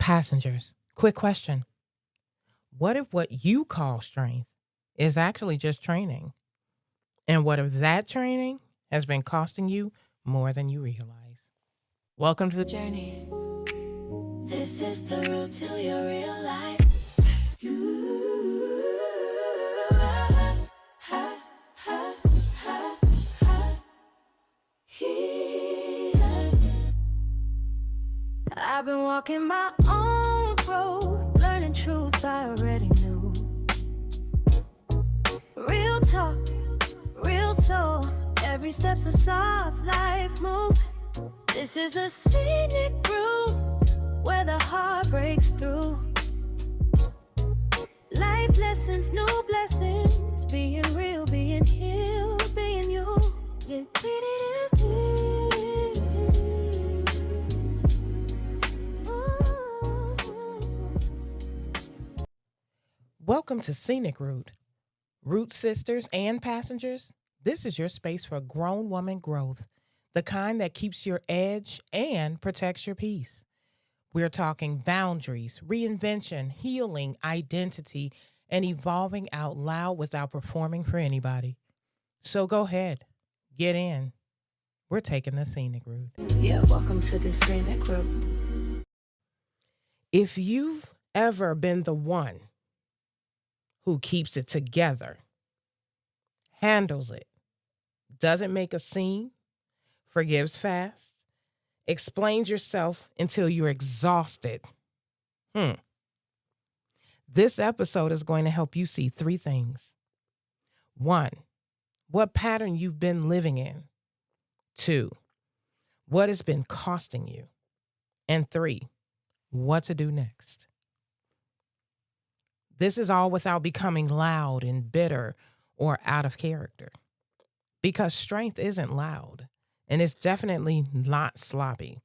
Passengers, quick question. What if what you call strength is actually just training? And what if that training has been costing you more than you realize? Welcome to the Journey. This is the road to your real life. You, ha, ha, ha, ha, here. I've been walking my own road, learning truth I already knew. Real talk, real soul. Every step's a soft life move. This is a scenic route where the heart breaks through. Life lessons, new blessings. Being real, being healed, being you. Welcome to Scenic Route. Root sisters and passengers, this is your space for grown woman growth, the kind that keeps your edge and protects your peace. We're talking boundaries, reinvention, healing, identity, and evolving out loud without performing for anybody. So go ahead, get in. We're taking the scenic route. Yeah, welcome to the scenic route. If you've ever been the one who keeps it together, handles it, doesn't make a scene, forgives fast, explains yourself until you're exhausted. This episode is going to help you see three things. 1, what pattern you've been living in. 2, what has been costing you. And 3, what to do next. This is all without becoming loud and bitter or out of character. Because strength isn't loud, and it's definitely not sloppy.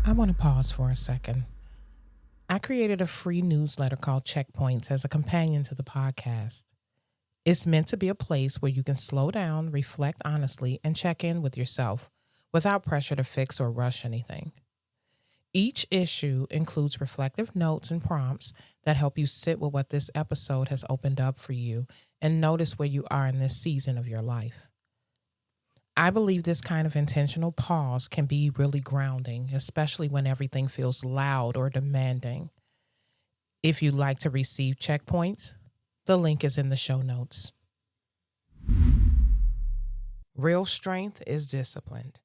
I want to pause for a second. I created a free newsletter called Checkpoints as a companion to the podcast. It's meant to be a place where you can slow down, reflect honestly, and check in with yourself without pressure to fix or rush anything. Each issue includes reflective notes and prompts that help you sit with what this episode has opened up for you and notice where you are in this season of your life. I believe this kind of intentional pause can be really grounding, especially when everything feels loud or demanding. If you'd like to receive checkpoints, the link is in the show notes. Real strength is disciplined.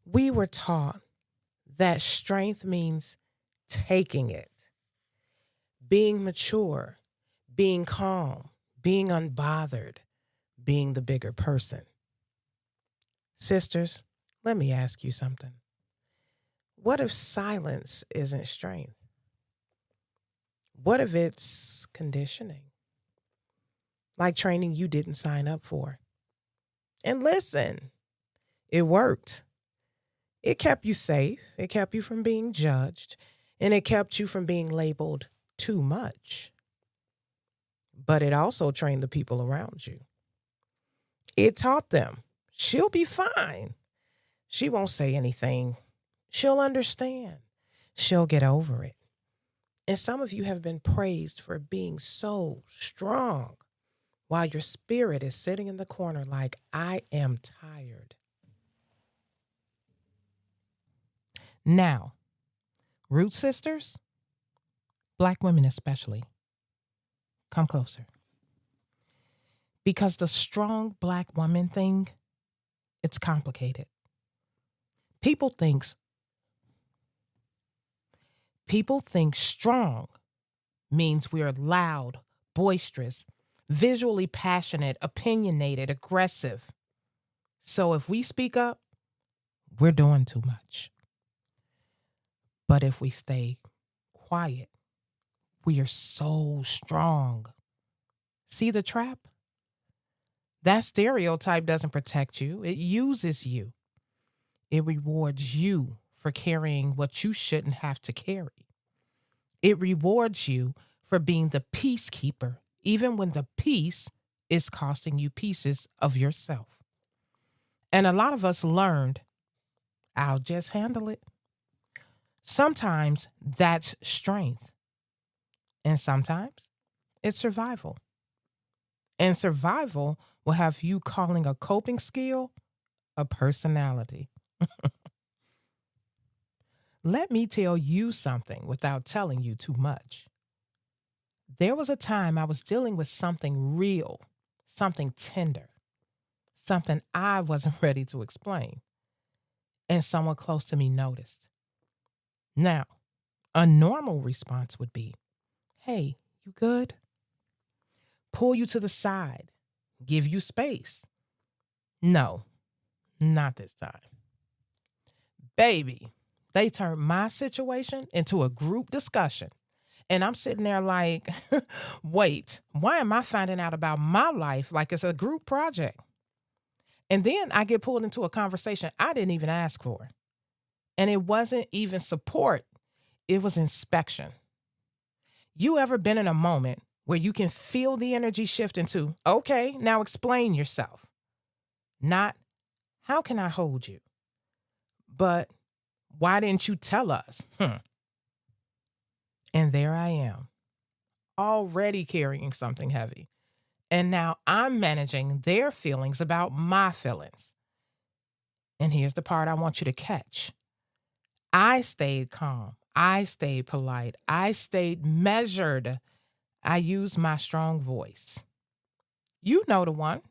We were taught that strength means taking it, being mature, being calm, being unbothered, being the bigger person. Sisters, let me ask you something. What if silence isn't strength? What if it's conditioning? Like training you didn't sign up for. And listen, it worked. It kept you safe, it kept you from being judged, and it kept you from being labeled too much. But it also trained the people around you. It taught them, she'll be fine. She won't say anything. She'll understand. She'll get over it. And some of you have been praised for being so strong while your spirit is sitting in the corner like, I am tired. Now, root sisters, Black women especially, come closer. Because the strong Black woman thing, it's complicated. People think strong means we are loud, boisterous, visually passionate, opinionated, aggressive. So if we speak up, we're doing too much. But if we stay quiet, we are so strong. See the trap? That stereotype doesn't protect you. It uses you. It rewards you for carrying what you shouldn't have to carry. It rewards you for being the peacekeeper, even when the peace is costing you pieces of yourself. And a lot of us learned, I'll just handle it. Sometimes that's strength, and sometimes it's survival. And survival will have you calling a coping skill a personality. Let me tell you something without telling you too much. There was a time I was dealing with something real, something tender, something I wasn't ready to explain, and someone close to me noticed. Now, a normal response would be, "Hey, you good?" Pull you to the side, give you space. No, not this time. Baby, they turned my situation into a group discussion. And I'm sitting there like, wait, why am I finding out about my life like it's a group project? And then I get pulled into a conversation I didn't even ask for. And it wasn't even support, it was inspection. You ever been in a moment where you can feel the energy shift into, okay, now explain yourself? Not, how can I hold you? But why didn't you tell us? And there I am, already carrying something heavy. And now I'm managing their feelings about my feelings. And here's the part I want you to catch. I stayed calm. I stayed polite. I stayed measured. I used my strong voice. You know the one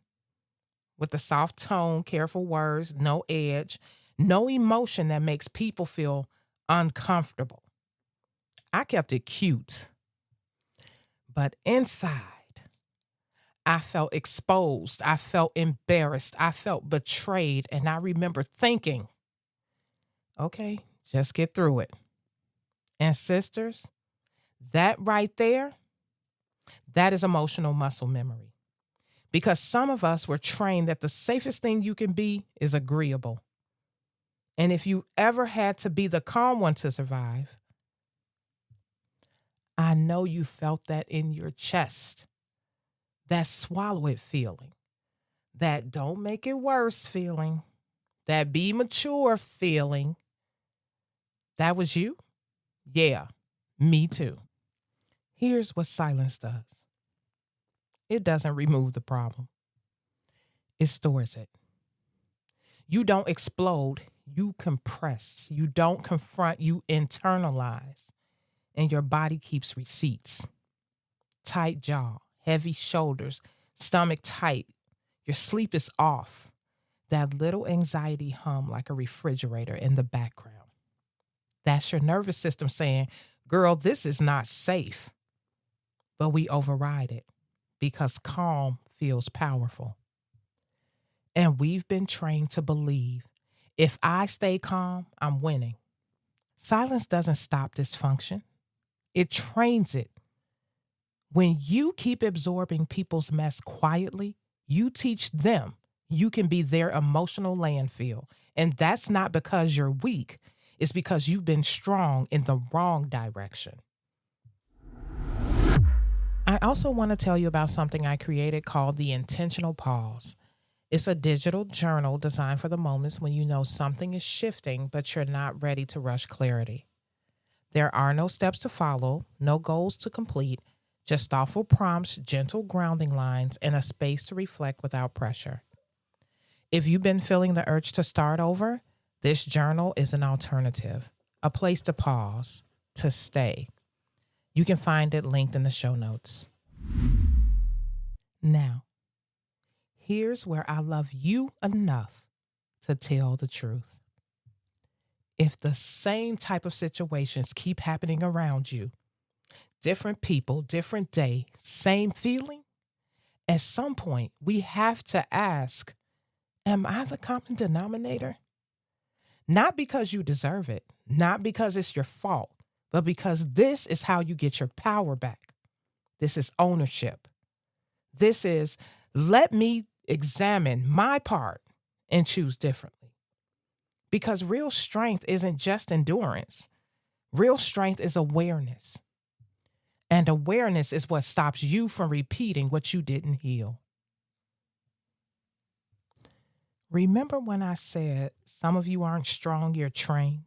with the soft tone, careful words, no edge, no emotion that makes people feel uncomfortable. I kept it cute. But inside, I felt exposed. I felt embarrassed. I felt betrayed. And I remember thinking, okay, just get through it. And sisters, that right there, that is emotional muscle memory. Because some of us were trained that the safest thing you can be is agreeable. And if you ever had to be the calm one to survive, I know you felt that in your chest. That swallow it feeling. That don't make it worse feeling. That be mature feeling. That was you? Yeah, me too. Here's what silence does. It doesn't remove the problem. It stores it. You don't explode, you compress. You don't confront, you internalize. And your body keeps receipts. Tight jaw, heavy shoulders, stomach tight. Your sleep is off. That little anxiety hum like a refrigerator in the background. That's your nervous system saying, girl, this is not safe. But we override it because calm feels powerful. And we've been trained to believe if I stay calm, I'm winning. Silence doesn't stop dysfunction, it trains it. When you keep absorbing people's mess quietly, you teach them you can be their emotional landfill. And that's not because you're weak, it's because you've been strong in the wrong direction. I also want to tell you about something I created called the Intentional Pause. It's a digital journal designed for the moments when you know something is shifting, but you're not ready to rush clarity. There are no steps to follow, no goals to complete, just thoughtful prompts, gentle grounding lines, and a space to reflect without pressure. If you've been feeling the urge to start over, this journal is an alternative, a place to pause, to stay. You can find it linked in the show notes. Now, here's where I love you enough to tell the truth. If the same type of situations keep happening around you, different people, different day, same feeling, at some point we have to ask, am I the common denominator? Not because you deserve it, not because it's your fault, but because this is how you get your power back. This is ownership. This is, let me examine my part and choose differently. Because real strength isn't just endurance. Real strength is awareness. And awareness is what stops you from repeating what you didn't heal. Remember when I said some of you aren't strong, you're trained?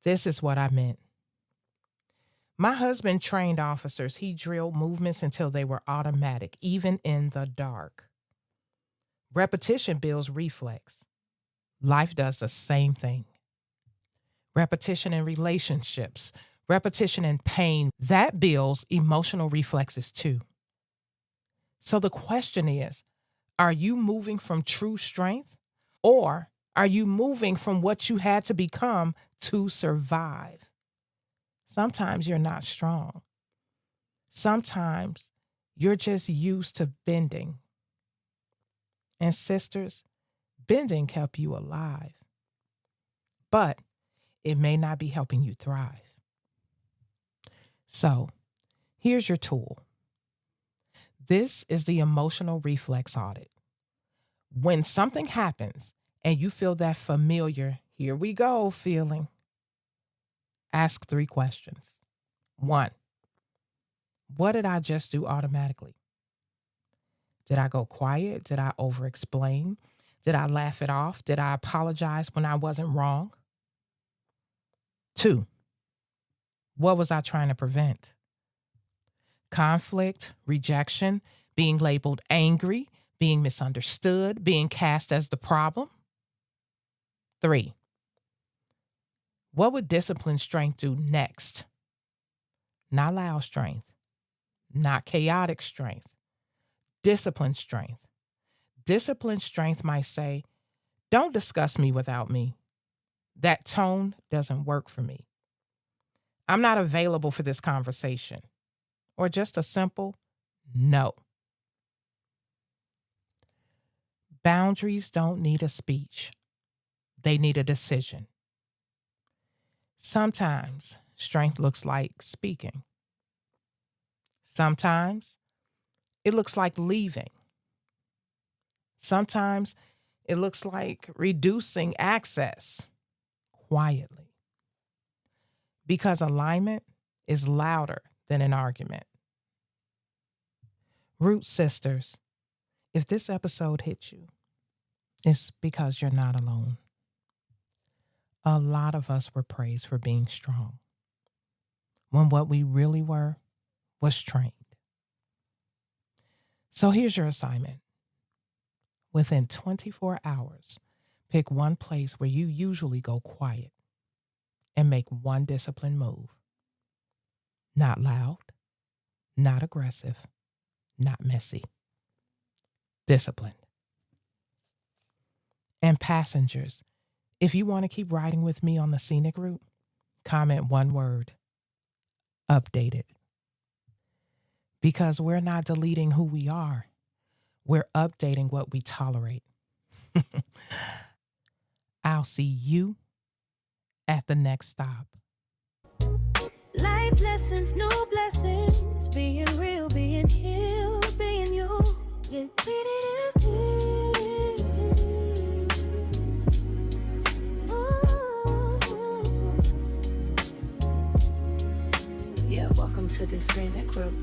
This is what I meant. My husband trained officers. He drilled movements until they were automatic, even in the dark. Repetition builds reflex. Life does the same thing. Repetition in relationships, repetition in pain, that builds emotional reflexes too. So the question is, are you moving from true strength, or are you moving from what you had to become to survive? Sometimes you're not strong. Sometimes you're just used to bending. And sisters, bending kept you alive. But it may not be helping you thrive. So here's your tool. This is the emotional reflex audit. When something happens and you feel that familiar, here we go feeling, ask 3 questions. 1, what did I just do automatically? Did I go quiet? Did I over-explain? Did I laugh it off? Did I apologize when I wasn't wrong? 2, what was I trying to prevent? Conflict, rejection, being labeled angry, being misunderstood, being cast as the problem? 3, what would disciplined strength do next? Not loud strength, not chaotic strength, disciplined strength. Disciplined strength might say, don't discuss me without me. That tone doesn't work for me. I'm not available for this conversation. Or just a simple no. Boundaries don't need a speech. They need a decision. Sometimes strength looks like speaking. Sometimes it looks like leaving. Sometimes it looks like reducing access quietly. Because alignment is louder than an argument. Root sisters, if this episode hit you, it's because you're not alone. A lot of us were praised for being strong, when what we really were was trained. So here's your assignment. Within 24 hours, pick one place where you usually go quiet and make one disciplined move. Not loud, not aggressive, not messy. Disciplined. And passengers, if you want to keep riding with me on the scenic route, comment one word: updated. Because we're not deleting who we are. We're updating what we tolerate. I'll see you at the next stop. Life lessons, new blessings. Being real, being healed, being you. Yeah, welcome to the scenic group.